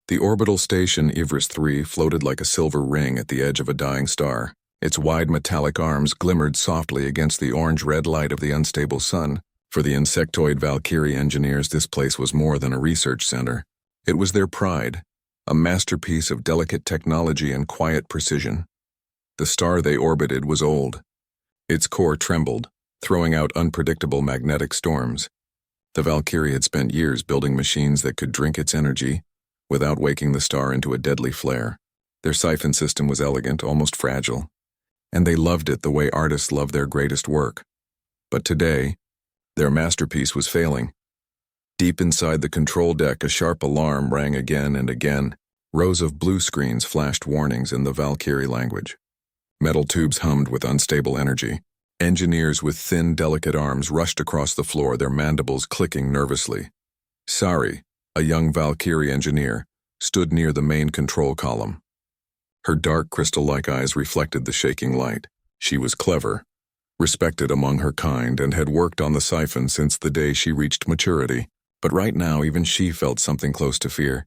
The orbital station Ivris 3 floated like a silver ring at the edge of a dying star. Its wide metallic arms glimmered softly against the orange-red light of the unstable sun. For the insectoid Valkyrie engineers, this place was more than a research center. It was their pride, a masterpiece of delicate technology and quiet precision. The star they orbited was old. Its core trembled, throwing out unpredictable magnetic storms. The Valkyrie had spent years building machines that could drink its energy without waking the star into a deadly flare. Their siphon system was elegant, almost fragile, and they loved it the way artists love their greatest work. But today, their masterpiece was failing. Deep inside the control deck, a sharp alarm rang again and again. Rows of blue screens flashed warnings in the Valkyrie language. Metal tubes hummed with unstable energy. Engineers with thin, delicate arms rushed across the floor, their mandibles clicking nervously. Sari, a young Valkyrie engineer, stood near the main control column. Her dark, crystal-like eyes reflected the shaking light. She was clever, respected among her kind, and had worked on the siphon since the day she reached maturity. But right now, even she felt something close to fear.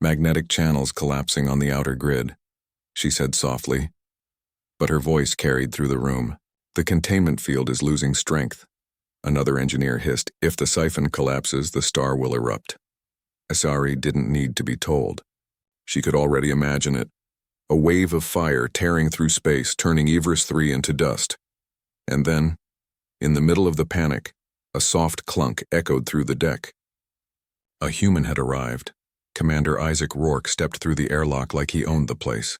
Magnetic channels collapsing on the outer grid, she said softly. But her voice carried through the room. The containment field is losing strength. Another engineer hissed, if the siphon collapses, the star will erupt. Asari didn't need to be told. She could already imagine it. A wave of fire tearing through space, turning Ivris 3 into dust. And then, in the middle of the panic, a soft clunk echoed through the deck. A human had arrived. Commander Isaac Rourke stepped through the airlock like he owned the place.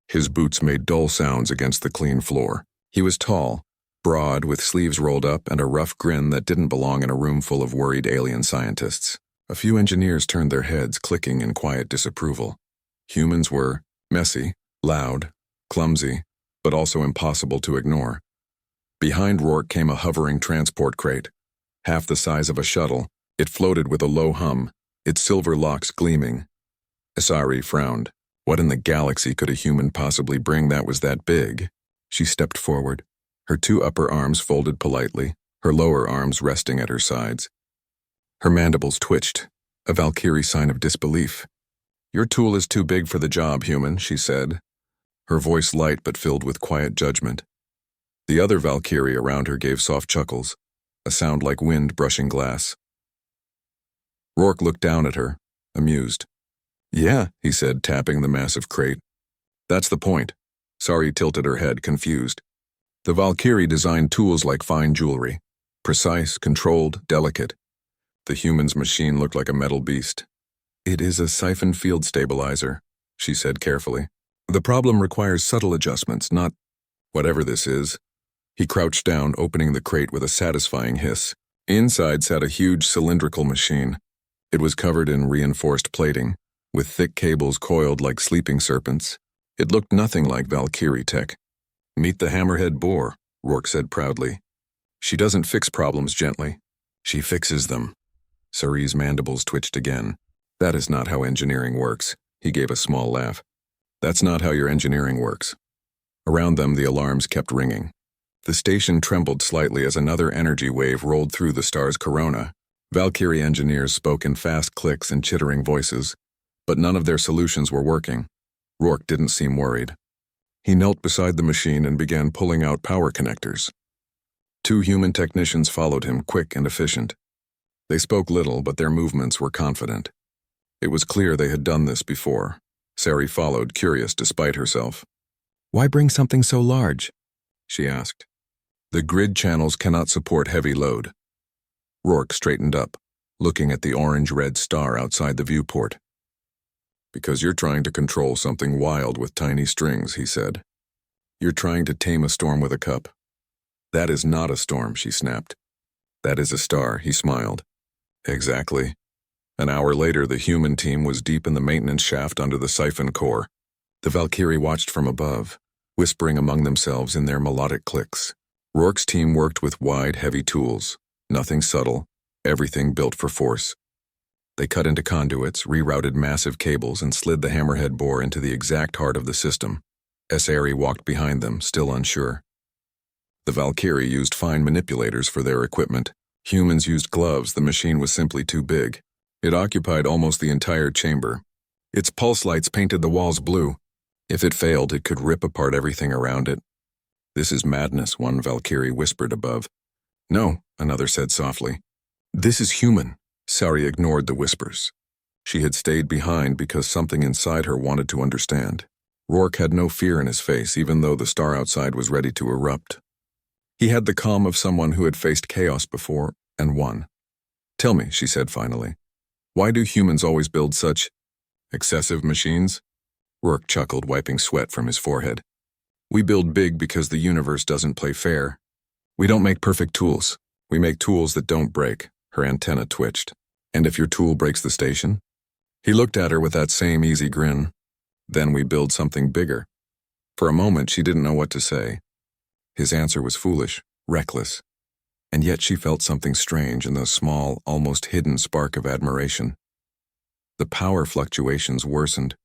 His boots made dull sounds against the clean floor. He was tall, broad, with sleeves rolled up and a rough grin that didn't belong in a room full of worried alien scientists. A few engineers turned their heads, clicking in quiet disapproval. Humans were messy, loud, clumsy, but also impossible to ignore. Behind Rourke came a hovering transport crate. Half the size of a shuttle, it floated with a low hum, its silver locks gleaming. Asari frowned. What in the galaxy could a human possibly bring that was that big? She stepped forward, her two upper arms folded politely, her lower arms resting at her sides. Her mandibles twitched, a Valkyrie sign of disbelief. Your tool is too big for the job, human, she said, her voice light but filled with quiet judgment. The other Valkyrie around her gave soft chuckles, a sound like wind brushing glass. Rourke looked down at her, amused. Yeah, he said, tapping the massive crate. That's the point. Sari tilted her head, confused. The Valkyrie designed tools like fine jewelry, precise, controlled, delicate. The human's machine looked like a metal beast. It is a siphon field stabilizer, she said carefully. The problem requires subtle adjustments, not whatever this is. He crouched down, opening the crate with a satisfying hiss. Inside sat a huge cylindrical machine. It was covered in reinforced plating, with thick cables coiled like sleeping serpents. It looked nothing like Valkyrie tech. Meet the hammerhead boar, Rourke said proudly. She doesn't fix problems gently. She fixes them. Sari's mandibles twitched again. That is not how engineering works. He gave a small laugh. That's not how your engineering works. Around them, the alarms kept ringing. The station trembled slightly as another energy wave rolled through the star's corona. Valkyrie engineers spoke in fast clicks and chittering voices, but none of their solutions were working. Rourke didn't seem worried. He knelt beside the machine and began pulling out power connectors. Two human technicians followed him, quick and efficient. They spoke little, but their movements were confident. It was clear they had done this before. Sari followed, curious despite herself. Why bring something so large? She asked. The grid channels cannot support heavy load. Rourke straightened up, looking at the orange-red star outside the viewport. Because you're trying to control something wild with tiny strings, he said. You're trying to tame a storm with a cup. That is not a storm, she snapped. That is a star, he smiled. Exactly. An hour later, the human team was deep in the maintenance shaft under the siphon core. The Valkyrie watched from above, whispering among themselves in their melodic clicks. Rourke's team worked with wide, heavy tools. Nothing subtle, everything built for force. They cut into conduits, rerouted massive cables, and slid the hammerhead boar into the exact heart of the system. Asari walked behind them, still unsure. The Valkyrie used fine manipulators for their equipment. Humans used gloves. The machine was simply too big. It occupied almost the entire chamber. Its pulse lights painted the walls blue. If it failed, it could rip apart everything around it. "This is madness," one Valkyrie whispered above. "No," another said softly. "This is human." Sari ignored the whispers. She had stayed behind because something inside her wanted to understand. Rourke had no fear in his face, even though the star outside was ready to erupt. He had the calm of someone who had faced chaos before and won. "Tell me," she said finally, "why do humans always build such excessive machines?" Rourke chuckled, wiping sweat from his forehead. "We build big because the universe doesn't play fair. We don't make perfect tools. We make tools that don't break." Her antenna twitched. "And if your tool breaks the station?" He looked at her with that same easy grin. "Then we build something bigger." For a moment, she didn't know what to say. His answer was foolish, reckless, and yet she felt something strange in the small, almost hidden spark of admiration. The power fluctuations worsened.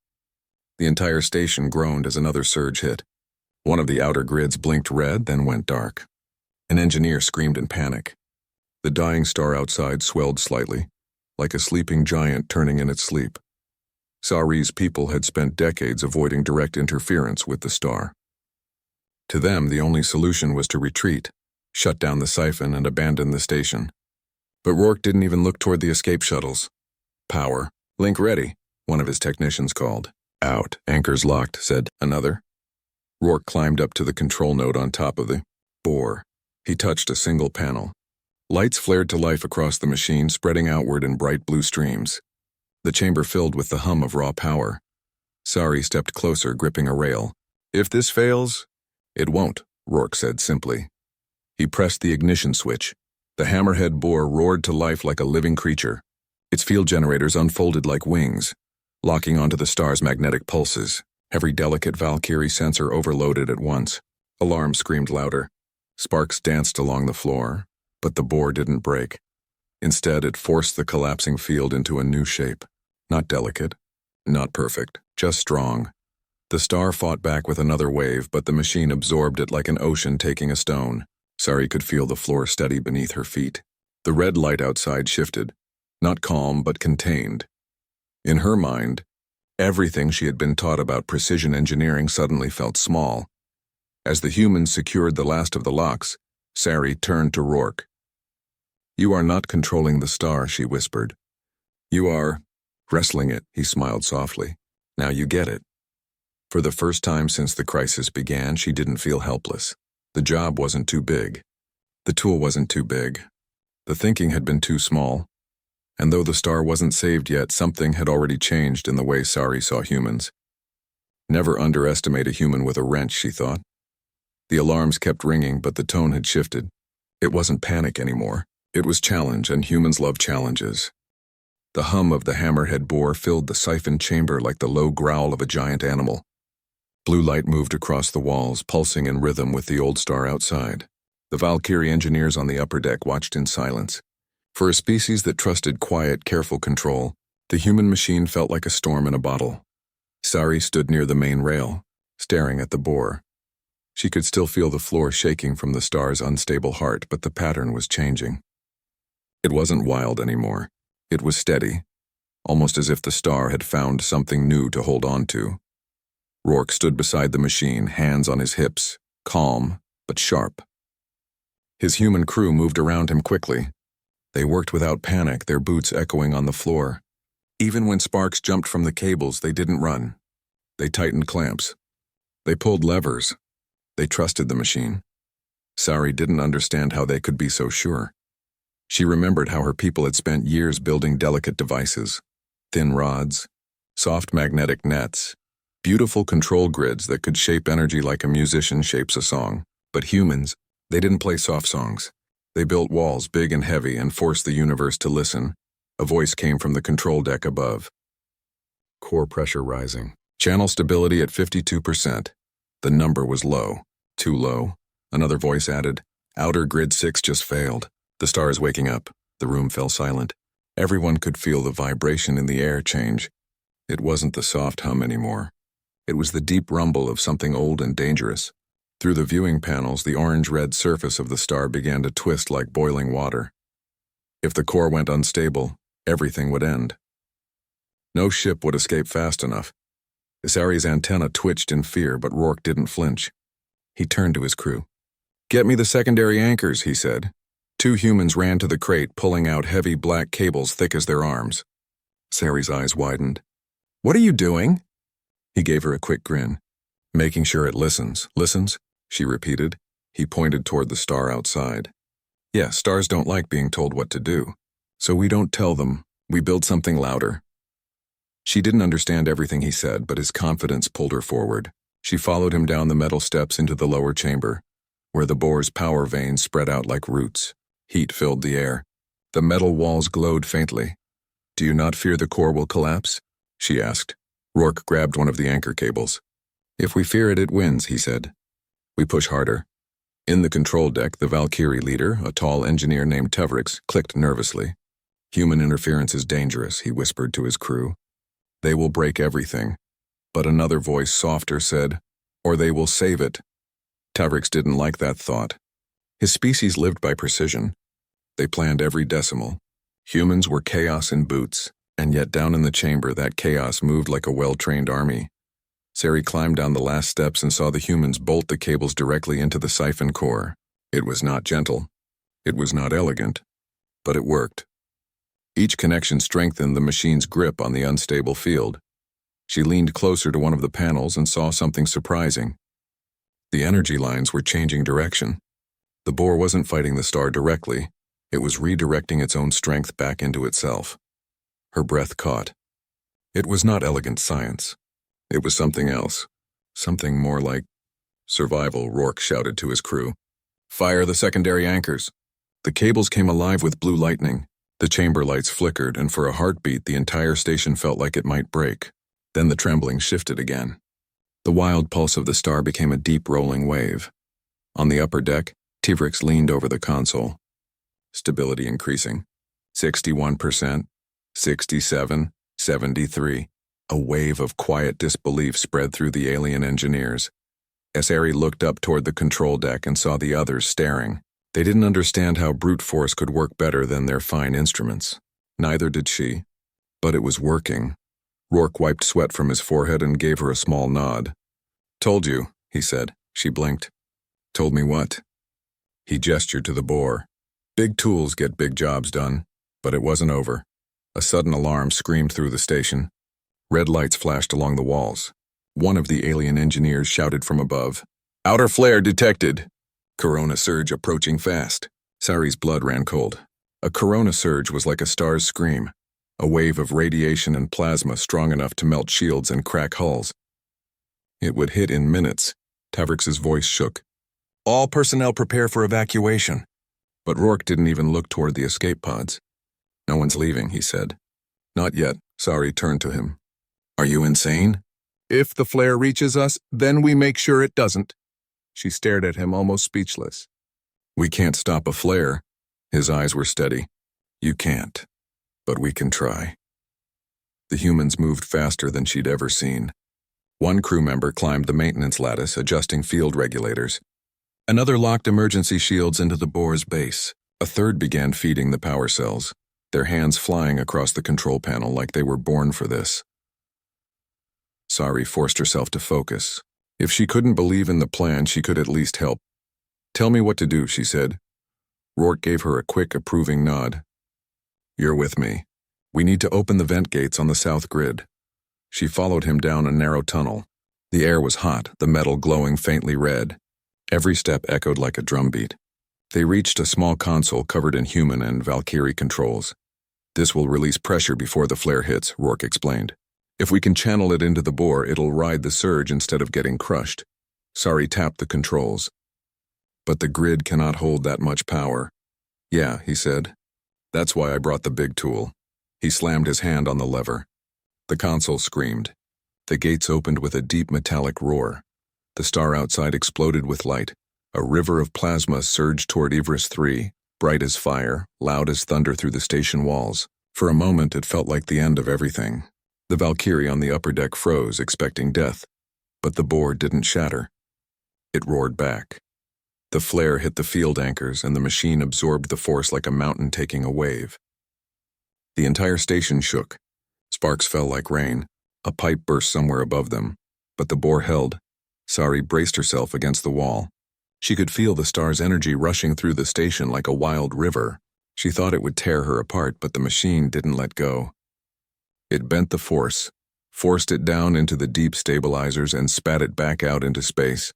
The entire station groaned as another surge hit. One of the outer grids blinked red, then went dark. An engineer screamed in panic. The dying star outside swelled slightly, like a sleeping giant turning in its sleep. Sari's people had spent decades avoiding direct interference with the star. To them, the only solution was to retreat, shut down the siphon, and abandon the station. But Rourke didn't even look toward the escape shuttles. "Power. Link ready," one of his technicians called. "Out. Anchors locked," said another. Rourke climbed up to the control node on top of the boar. He touched a single panel. Lights flared to life across the machine, spreading outward in bright blue streams. The chamber filled with the hum of raw power. Sari stepped closer, gripping a rail. "If this fails—" "It won't," Rourke said simply. He pressed the ignition switch. The hammerhead boar roared to life like a living creature. Its field generators unfolded like wings, locking onto the star's magnetic pulses. Every delicate Valkyrie sensor overloaded at once. Alarms screamed louder. Sparks danced along the floor, but the boar didn't break. Instead, it forced the collapsing field into a new shape. Not delicate, not perfect, just strong. The star fought back with another wave, but the machine absorbed it like an ocean taking a stone. Sari could feel the floor steady beneath her feet. The red light outside shifted, not calm but contained. In her mind, everything she had been taught about precision engineering suddenly felt small. As the humans secured the last of the locks, Sari turned to Rourke. "You are not controlling the star," she whispered. "You are wrestling it," he smiled softly. "Now you get it." For the first time since the crisis began, she didn't feel helpless. The job wasn't too big. The tool wasn't too big. The thinking had been too small. And though the star wasn't saved yet, something had already changed in the way Sari saw humans. Never underestimate a human with a wrench, she thought. The alarms kept ringing, but the tone had shifted. It wasn't panic anymore. It was challenge, and humans love challenges. The hum of the hammerhead boar filled the siphon chamber like the low growl of a giant animal. Blue light moved across the walls, pulsing in rhythm with the old star outside. The Valkyrie engineers on the upper deck watched in silence. For a species that trusted quiet, careful control, the human machine felt like a storm in a bottle. Sari stood near the main rail, staring at the boar. She could still feel the floor shaking from the star's unstable heart, but the pattern was changing. It wasn't wild anymore. It was steady, almost as if the star had found something new to hold on to. Rourke stood beside the machine, hands on his hips, calm but sharp. His human crew moved around him quickly. They worked without panic, their boots echoing on the floor. Even when sparks jumped from the cables, they didn't run. They tightened clamps. They pulled levers. They trusted the machine. Sari didn't understand how they could be so sure. She remembered how her people had spent years building delicate devices, thin rods, soft magnetic nets, beautiful control grids that could shape energy like a musician shapes a song. But humans, they didn't play soft songs. They built walls big and heavy and forced the universe to listen. A voice came from the control deck above. Core pressure rising. Channel stability at 52%. The number was low. Too low. Another voice added, "Outer grid 6 just failed. The star is waking up." The room fell silent. Everyone could feel the vibration in the air change. It wasn't the soft hum anymore. It was the deep rumble of something old and dangerous. Through the viewing panels, the orange-red surface of the star began to twist like boiling water. If the core went unstable, everything would end. No ship would escape fast enough. Isari's antenna twitched in fear, but Rourke didn't flinch. He turned to his crew. "Get me the secondary anchors," he said. 2 humans ran to the crate, pulling out heavy black cables thick as their arms. Isari's eyes widened. "What are you doing?" He gave her a quick grin. "Making sure it listens." "Listens?" she repeated. He pointed toward the star outside. "Yeah, stars don't like being told what to do. So we don't tell them. We build something louder." She didn't understand everything he said, but his confidence pulled her forward. She followed him down the metal steps into the lower chamber, where the boar's power veins spread out like roots. Heat filled the air. The metal walls glowed faintly. "Do you not fear the core will collapse?" she asked. Rourke grabbed one of the anchor cables. "If we fear it, it wins," he said. We push harder. In the control deck, the Valkyrie leader, a tall engineer named Tevrix, clicked nervously. "Human interference is dangerous," he whispered to his crew. "They will break everything." But another voice, softer, said, "Or they will save it." Tevrix didn't like that thought. His species lived by precision. They planned every decimal. Humans were chaos in boots, and yet down in the chamber that chaos moved like a well-trained army. Sari climbed down the last steps and saw the humans bolt the cables directly into the siphon core. It was not gentle. It was not elegant. But it worked. Each connection strengthened the machine's grip on the unstable field. She leaned closer to one of the panels and saw something surprising. The energy lines were changing direction. The boar wasn't fighting the star directly. It was redirecting its own strength back into itself. Her breath caught. It was not elegant science. It was something else. Something more like survival, Rourke shouted to his crew. "Fire the secondary anchors." The cables came alive with blue lightning. The chamber lights flickered, and for a heartbeat, the entire station felt like it might break. Then the trembling shifted again. The wild pulse of the star became a deep rolling wave. On the upper deck, Tevrix leaned over the console. Stability increasing. 61%, 67, 73. A wave of quiet disbelief spread through the alien engineers. Isari looked up toward the control deck and saw the others staring. They didn't understand how brute force could work better than their fine instruments. Neither did she. But it was working. Rourke wiped sweat from his forehead and gave her a small nod. "Told you," he said. She blinked. "Told me what?" He gestured to the boar. Big tools get big jobs done. But it wasn't over. A sudden alarm screamed through the station. Red lights flashed along the walls. One of the alien engineers shouted from above, "Outer flare detected! Corona surge approaching fast." Sari's blood ran cold. A corona surge was like a star's scream, a wave of radiation and plasma strong enough to melt shields and crack hulls. It would hit in minutes. Tevrix's voice shook. "All personnel prepare for evacuation." But Rourke didn't even look toward the escape pods. "No one's leaving," he said. "Not yet." Sari turned to him. "Are you insane?" "If the flare reaches us, then we make sure it doesn't." She stared at him, almost speechless. "We can't stop a flare." His eyes were steady. "You can't. But we can try." The humans moved faster than she'd ever seen. One crew member climbed the maintenance lattice, adjusting field regulators. Another locked emergency shields into the boar's base. A third began feeding the power cells, their hands flying across the control panel like they were born for this. Sari forced herself to focus. If she couldn't believe in the plan, she could at least help. "Tell me what to do," she said. Rourke gave her a quick, approving nod. "You're with me. We need to open the vent gates on the south grid." She followed him down a narrow tunnel. The air was hot, the metal glowing faintly red. Every step echoed like a drumbeat. They reached a small console covered in human and Valkyrie controls. "This will release pressure before the flare hits," Rourke explained. "If we can channel it into the boar, it'll ride the surge instead of getting crushed." Sari tapped the controls. "But the grid cannot hold that much power." "Yeah," he said. "That's why I brought the big tool." He slammed his hand on the lever. The console screamed. The gates opened with a deep metallic roar. The star outside exploded with light. A river of plasma surged toward Everest 3, bright as fire, loud as thunder through the station walls. For a moment, it felt like the end of everything. The Valkyrie on the upper deck froze, expecting death. But the boar didn't shatter. It roared back. The flare hit the field anchors, and the machine absorbed the force like a mountain taking a wave. The entire station shook. Sparks fell like rain. A pipe burst somewhere above them, but the boar held. Sari braced herself against the wall. She could feel the star's energy rushing through the station like a wild river. She thought it would tear her apart, but the machine didn't let go. It bent the force, forced it down into the deep stabilizers, and spat it back out into space.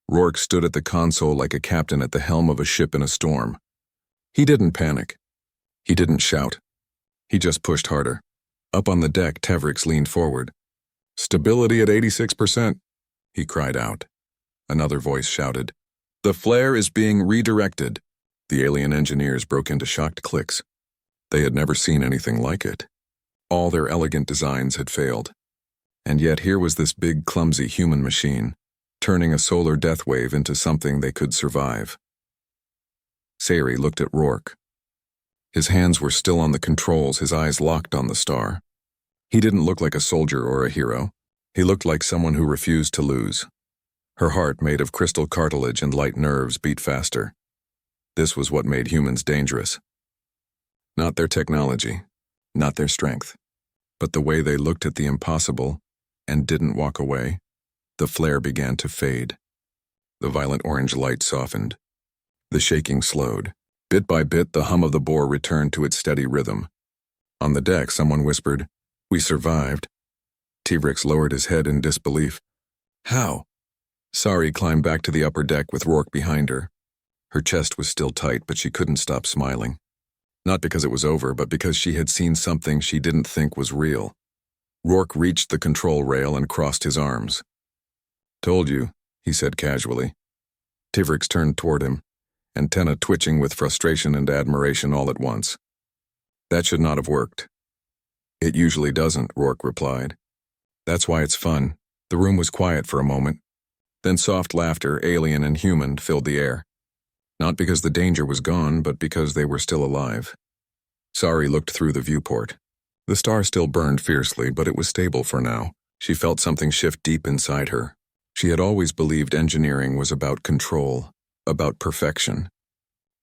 Rourke stood at the console like a captain at the helm of a ship in a storm. He didn't panic. He didn't shout. He just pushed harder. Up on the deck, Tevrix leaned forward. "Stability at 86%, he cried out. Another voice shouted, "The flare is being redirected." The alien engineers broke into shocked clicks. They had never seen anything like it. All their elegant designs had failed. And yet here was this big, clumsy human machine, turning a solar death wave into something they could survive. Sari looked at Rourke. His hands were still on the controls, his eyes locked on the star. He didn't look like a soldier or a hero. He looked like someone who refused to lose. Her heart, made of crystal cartilage and light nerves, beat faster. This was what made humans dangerous. Not their technology, not their strength, but the way they looked at the impossible and didn't walk away. The flare began to fade. The violent orange light softened. The shaking slowed. Bit by bit, the hum of the boar returned to its steady rhythm. On the deck, someone whispered, "We survived." Tevrix lowered his head in disbelief. "How?" Sari climbed back to the upper deck with Rourke behind her. Her chest was still tight, but she couldn't stop smiling. Not because it was over, but because she had seen something she didn't think was real. Rourke reached the control rail and crossed his arms. "Told you," he said casually. Tevrix turned toward him, antenna twitching with frustration and admiration all at once. "That should not have worked." "It usually doesn't," Rourke replied. "That's why it's fun." The room was quiet for a moment. Then soft laughter, alien and human, filled the air. Not because the danger was gone, but because they were still alive. Sari looked through the viewport. The star still burned fiercely, but it was stable for now. She felt something shift deep inside her. She had always believed engineering was about control, about perfection.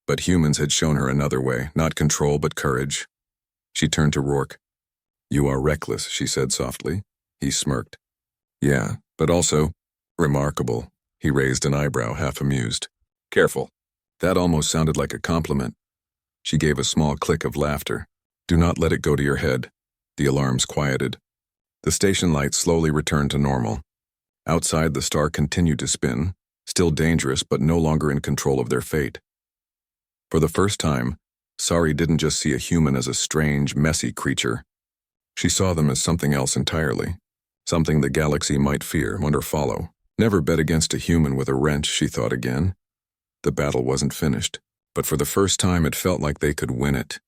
But humans had shown her another way, not control but courage. She turned to Rourke. "You are reckless," she said softly. He smirked. "Yeah, but also remarkable." He raised an eyebrow, half amused. "Careful." That almost sounded like a compliment. She gave a small click of laughter. "Do not let it go to your head." The alarms quieted. The station lights slowly returned to normal. Outside, the star continued to spin, still dangerous but no longer in control of their fate. For the first time, Sari didn't just see a human as a strange, messy creature. She saw them as something else entirely. Something the galaxy might fear, or follow. Never bet against a human with a wrench, she thought again. The battle wasn't finished, but for the first time it felt like they could win it.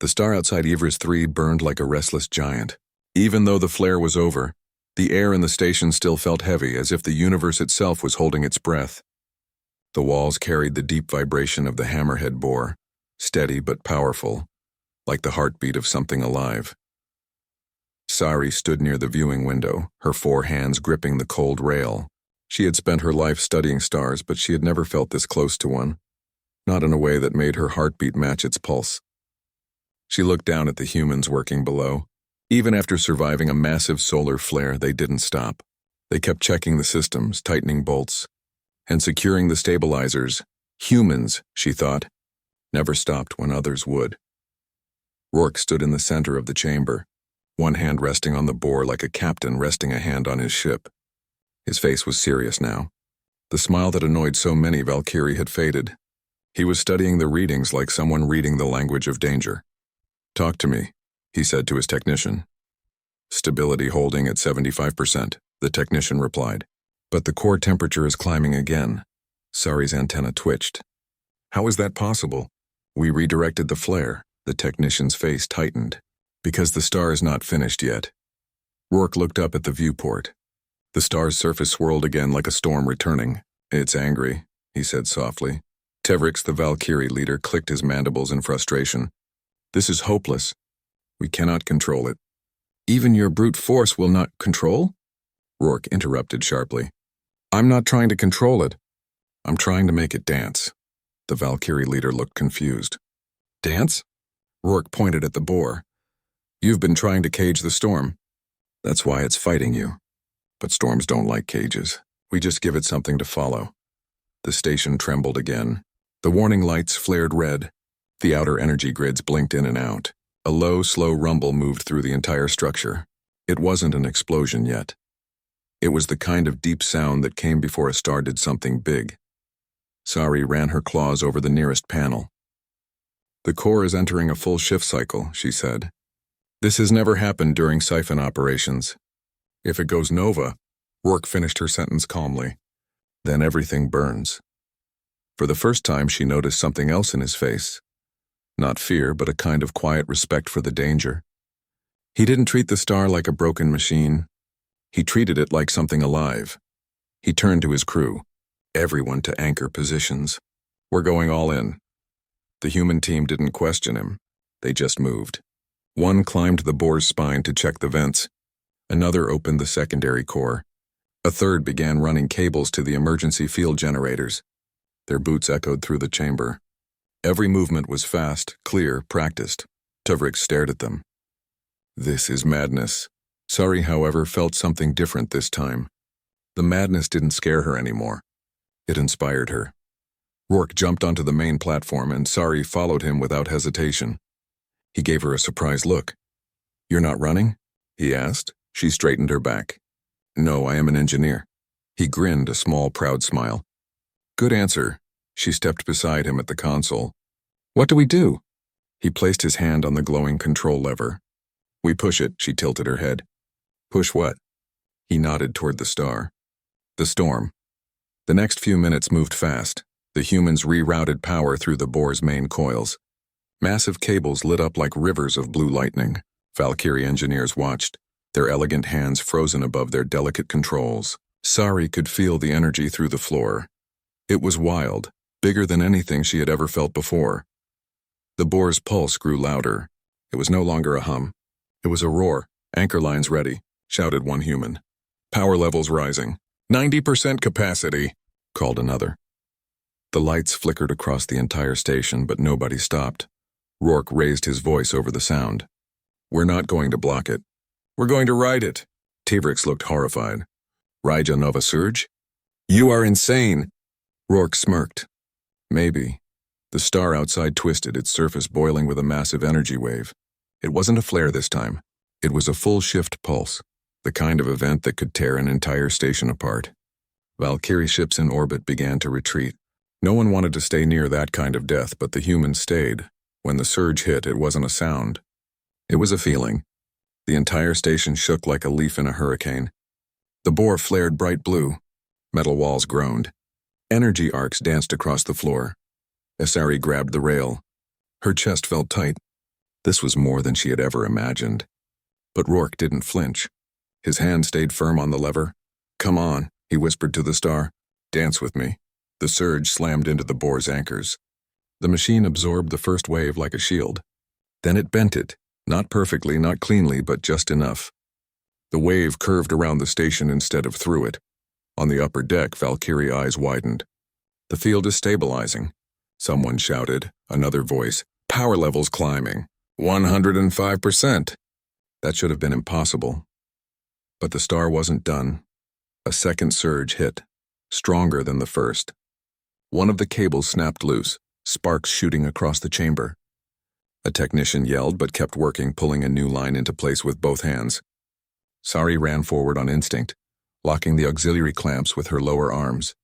The star outside Ivris 3 burned like a restless giant. Even though the flare was over, the air in the station still felt heavy, as if the universe itself was holding its breath. The walls carried the deep vibration of the hammerhead boar, steady but powerful, like the heartbeat of something alive. Sari stood near the viewing window, her 4 hands gripping the cold rail. She had spent her life studying stars, but she had never felt this close to one, not in a way that made her heartbeat match its pulse. She looked down at the humans working below. Even after surviving a massive solar flare, they didn't stop. They kept checking the systems, tightening bolts, and securing the stabilizers. Humans, she thought, never stopped when others would. Rourke stood in the center of the chamber, one hand resting on the boar like a captain resting a hand on his ship. His face was serious now. The smile that annoyed so many Valkyrie had faded. He was studying the readings like someone reading the language of danger. "Talk to me," he said to his technician. "Stability holding at 75%, the technician replied. "But the core temperature is climbing again." Sari's antenna twitched. "How is that possible?" "We redirected the flare." The technician's face tightened. "Because the star is not finished yet." Rourke looked up at the viewport. The star's surface swirled again like a storm returning. "It's angry," he said softly. Tevrix, the Valkyrie leader, clicked his mandibles in frustration. "This is hopeless. We cannot control it." "Even your brute force will not control?" Rourke interrupted sharply. "I'm not trying to control it. I'm trying to make it dance." The Valkyrie leader looked confused. "Dance?" Rourke pointed at the boar. You've been trying to cage the storm. That's why it's fighting you. But storms don't like cages. We just give it something to follow. The station trembled again. The warning lights flared red. The outer energy grids blinked in and out. A low, slow rumble moved through the entire structure. It wasn't an explosion yet. It was the kind of deep sound that came before a star did something big. Sari ran her claws over the nearest panel. The core is entering a full shift cycle, she said. This has never happened during siphon operations. If it goes nova, Rourke finished her sentence calmly. Then everything burns. For the first time, she noticed something else in his face. Not fear, but a kind of quiet respect for the danger. He didn't treat the star like a broken machine. He treated it like something alive. He turned to his crew. Everyone to anchor positions. We're going all in. The human team didn't question him. They just moved. One climbed the boar's spine to check the vents. Another opened the secondary core. A third began running cables to the emergency field generators. Their boots echoed through the chamber. Every movement was fast, clear, practiced. Tuvrik stared at them. This is madness. Sari, however, felt something different this time. The madness didn't scare her anymore. It inspired her. Rourke jumped onto the main platform and Sari followed him without hesitation. He gave her a surprised look. You're not running? He asked. She straightened her back. No, I am an engineer. He grinned, a small, proud smile. Good answer. She stepped beside him at the console. What do we do? He placed his hand on the glowing control lever. We push it, she tilted her head. Push what? He nodded toward the star. The storm. The next few minutes moved fast. The humans rerouted power through the boar's main coils. Massive cables lit up like rivers of blue lightning. Valkyrie engineers watched, their elegant hands frozen above their delicate controls. Sari could feel the energy through the floor. It was wild, bigger than anything she had ever felt before. The boar's pulse grew louder. It was no longer a hum. It was a roar. Anchor lines ready, shouted one human. Power levels rising. 90% capacity, called another. The lights flickered across the entire station, but nobody stopped. Rourke raised his voice over the sound. We're not going to block it. We're going to ride it. Tuvrik looked horrified. Raja Nova Surge? You are insane. Rourke smirked. Maybe. The star outside twisted, its surface boiling with a massive energy wave. It wasn't a flare this time. It was a full shift pulse, the kind of event that could tear an entire station apart. Valkyrie ships in orbit began to retreat. No one wanted to stay near that kind of death, but the humans stayed. When the surge hit, it wasn't a sound. It was a feeling. The entire station shook like a leaf in a hurricane. The boar flared bright blue. Metal walls groaned. Energy arcs danced across the floor. Sari grabbed the rail. Her chest felt tight. This was more than she had ever imagined. But Rourke didn't flinch. His hand stayed firm on the lever. Come on, he whispered to the star. Dance with me. The surge slammed into the boar's anchors. The machine absorbed the first wave like a shield. Then it bent it, not perfectly, not cleanly, but just enough. The wave curved around the station instead of through it. On the upper deck, Valkyrie eyes widened. The field is stabilizing. Someone shouted, another voice. Power levels climbing. 105%. That should have been impossible. But the star wasn't done. A second surge hit, stronger than the first. One of the cables snapped loose, sparks shooting across the chamber. A technician yelled but kept working, pulling a new line into place with both hands. Sari ran forward on instinct, locking the auxiliary clamps with her lower arms.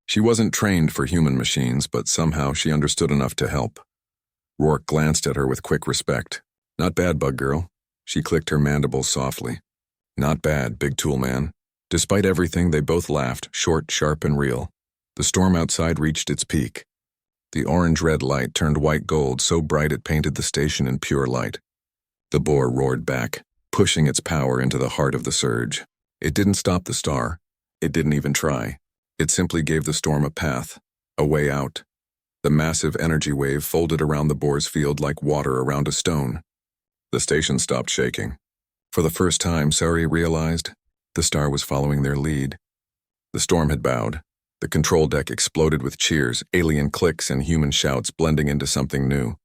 She wasn't trained for human machines, but somehow she understood enough to help. Rourke glanced at her with quick respect. Not bad, bug girl. She clicked her mandibles softly. Not bad, big tool man. Despite everything, they both laughed, short, sharp, and real. The storm outside reached its peak. The orange-red light turned white gold, so bright it painted the station in pure light. The boar roared back, pushing its power into the heart of the surge. It didn't stop the star. It didn't even try. It simply gave the storm a path, a way out. The massive energy wave folded around the boar's field like water around a stone. The station stopped shaking. For the first time, Sari realized the star was following their lead. The storm had bowed. The control deck exploded with cheers, alien clicks, and human shouts blending into something new.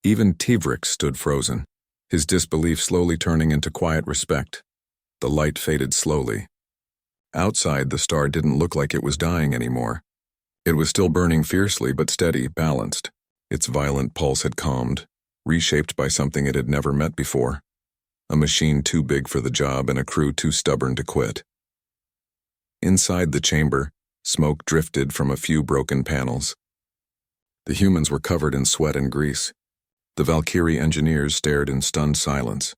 Even Tuvrik stood frozen. his disbelief slowly turning into quiet respect. The light faded slowly. Outside, the star didn't look like it was dying anymore. It was still burning fiercely but steady, balanced. Its violent pulse had calmed, reshaped by something it had never met before. A machine too big for the job and a crew too stubborn to quit. Inside the chamber, smoke drifted from a few broken panels. The humans were covered in sweat and grease. The Valkyrie engineers stared in stunned silence.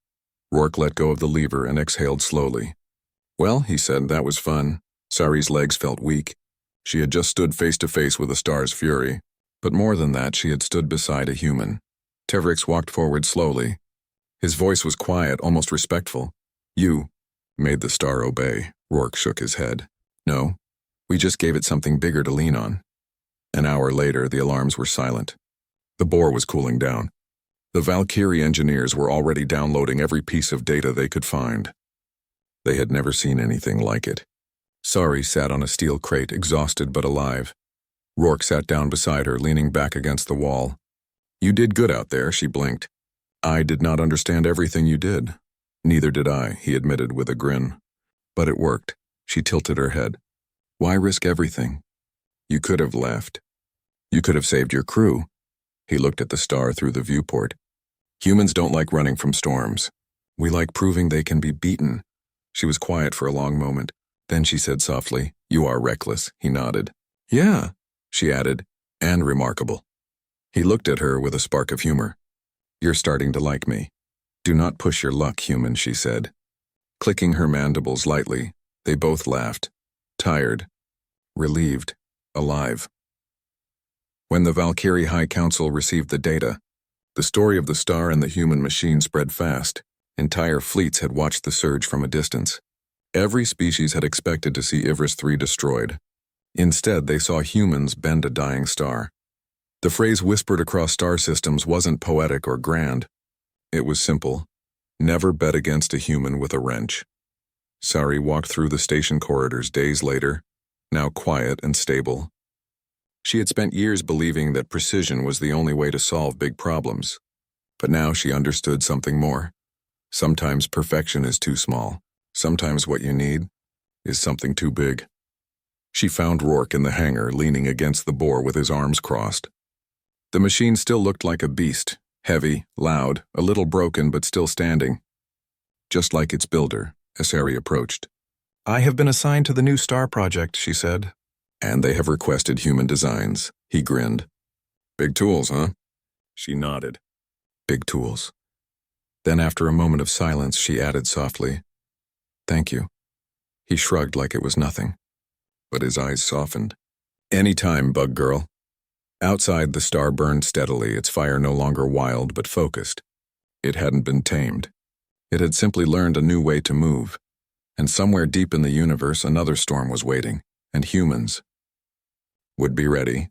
Rourke let go of the lever and exhaled slowly. "Well," he said, "that was fun." Sari's legs felt weak. She had just stood face to face with a star's fury. But more than that, she had stood beside a human. Tevrix walked forward slowly. His voice was quiet, almost respectful. "You made the star obey." Rourke shook his head. "No, we just gave it something bigger to lean on." An hour later, the alarms were silent. The boar was cooling down. The Valkyrie engineers were already downloading every piece of data they could find. They had never seen anything like it. Sari sat on a steel crate, exhausted but alive. Rourke sat down beside her, leaning back against the wall. "You did good out there," she blinked. "I did not understand everything you did." "Neither did I," he admitted with a grin. "But it worked." She tilted her head. "Why risk everything? You could have left. You could have saved your crew." He looked at the star through the viewport. "Humans don't like running from storms. We like proving they can be beaten." She was quiet for a long moment. Then she said softly, "You are reckless." He nodded. "Yeah," she added, "and remarkable." He looked at her with a spark of humor. "You're starting to like me." "Do not push your luck, human," she said. Clicking her mandibles lightly, they both laughed. Tired, relieved, alive. When the Valkyrie High Council received the data, the story of the star and the human machine spread fast. Entire fleets had watched the surge from a distance. Every species had expected to see Ivris 3 destroyed. Instead, they saw humans bend a dying star. The phrase whispered across star systems wasn't poetic or grand. It was simple. Never bet against a human with a wrench. Sari walked through the station corridors days later, now quiet and stable. She had spent years believing that precision was the only way to solve big problems. But now she understood something more. Sometimes perfection is too small. Sometimes what you need is something too big. She found Rourke in the hangar, leaning against the boar with his arms crossed. The machine still looked like a beast, heavy, loud, a little broken but still standing. Just like its builder, as Sari approached. "I have been assigned to the new star project," she said. "And they have requested human designs." He grinned. "Big tools, huh?" She nodded. "Big tools." Then after a moment of silence, she added softly, "Thank you." He shrugged like it was nothing, but his eyes softened. "Any time, bug girl." Outside, the star burned steadily, its fire no longer wild but focused. It hadn't been tamed. It had simply learned a new way to move. And somewhere deep in the universe, another storm was waiting, and humans would be ready.